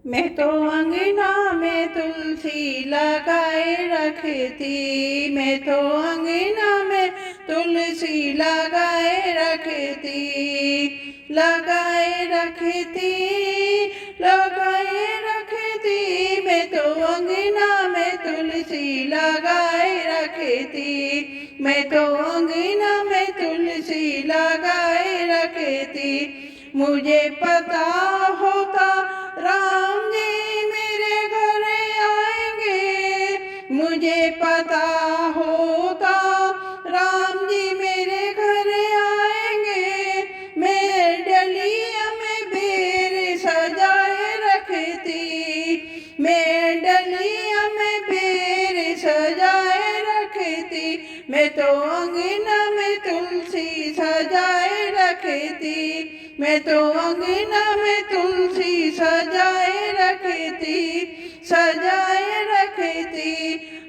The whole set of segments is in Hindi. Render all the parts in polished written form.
मैं तो अंगना में तुलसी लगाए रखती, मैं तो अंगना में तुलसी लगाए रखती, लगाए रखती, लगाए रखती। मैं तो अंगना में तुलसी लगाए रखती, मैं तो अंगना में तुलसी लगाए रखती। मुझे पता होता राम जी मेरे घर आएंगे, मुझे पता होता राम जी मेरे घर आएंगे। मैं डलिया में बेर सजाए रखती, मैं डलिया में बेर सजाए रखती। मैं तो अंगना में तुलसी सजाए रखती, मैं तो अंगना में तुलसी सजाए रखती, सजाए रखती।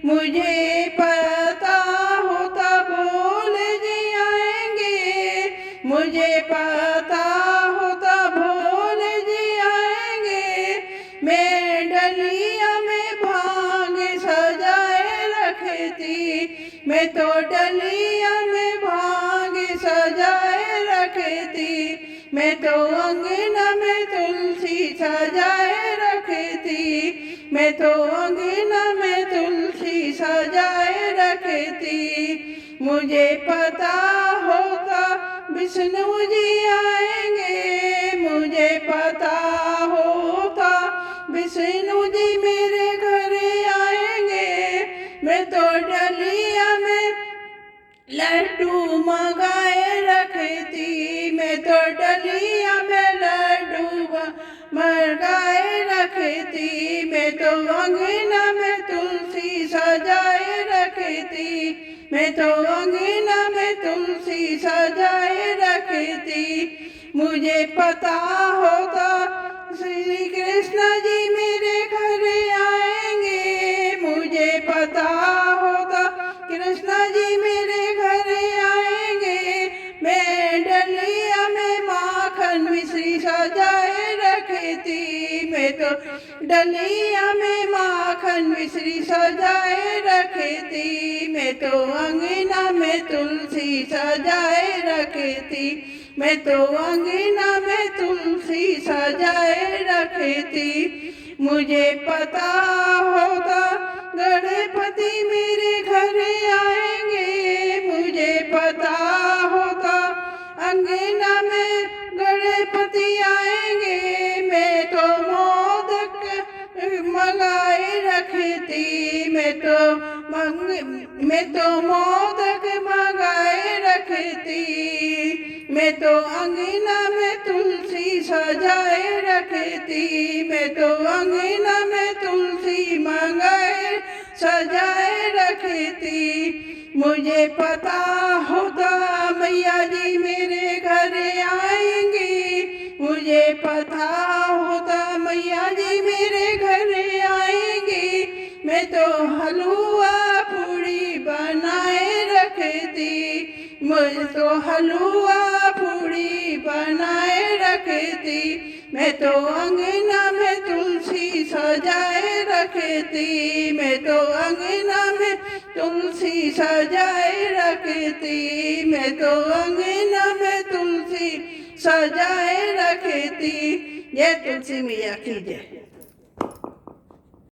मुझे पता होता भोले जी आएंगे, मुझे पता होता भोले जी आएंगे। मैं डलिया में भांग सजाए रखती, मैं तो डलिया में भांग सजाए रखती। मैं तो अंगना में तुलसी सजाए रखती, मैं तो अंगना में तुलसी सजाए रखती। मुझे पता होता विष्णु जी आएंगे, मुझे पता होता विष्णु जी मेरे घर आएंगे। मैं तो डलिया में लड्डू मंगाए रखती, मैं तो डलिया में लड्डू मंगाए रखती। मैं तो अंगना में तुलसी सजाए रखती, मैं तो अंगना में तुलसी सजाए रखती। मुझे पता होता श्री कृष्ण जी मेरे घर आएंगे, मुझे पता होता कृष्ण जी मेरे घर आएंगे। मैं डलिया में माखन मिश्री सजाए रखती, मैं तो डलिया में माखन मिश्री सजाए रखती। मैं तो अंगना में तुलसी सजाए रखती, मैं तो अंगना में तुलसी सजाए रखती। मुझे पता होता गणपति मेरे घर आएंगे, मुझे पता होता अंगना में गणपति आएंगे। मैं तो मोदक मंगाए रखती, मैं तो मोदक मंगाए रखती। मैं तो अंगना में तुलसी सजाए रखती, मैं तो अंगना में तुलसी मंगाए सजाए रखती। मुझे पता होता मैया जी मेरे घर आएंगी, मुझे पता होता मैया जी मेरे घर आएंगी। मैं तो हलवा पूड़ी बनाए रखती, मैं तो हलवा पूड़ी बनाए रखती। मैं तो अंगना में तुलसी सजाए रखती, मैं तो अंगना में तुलसी सजाए रखती, मैं तो अंगना में तुलसी सजाए रखती। जय तुलसी मैया की जय।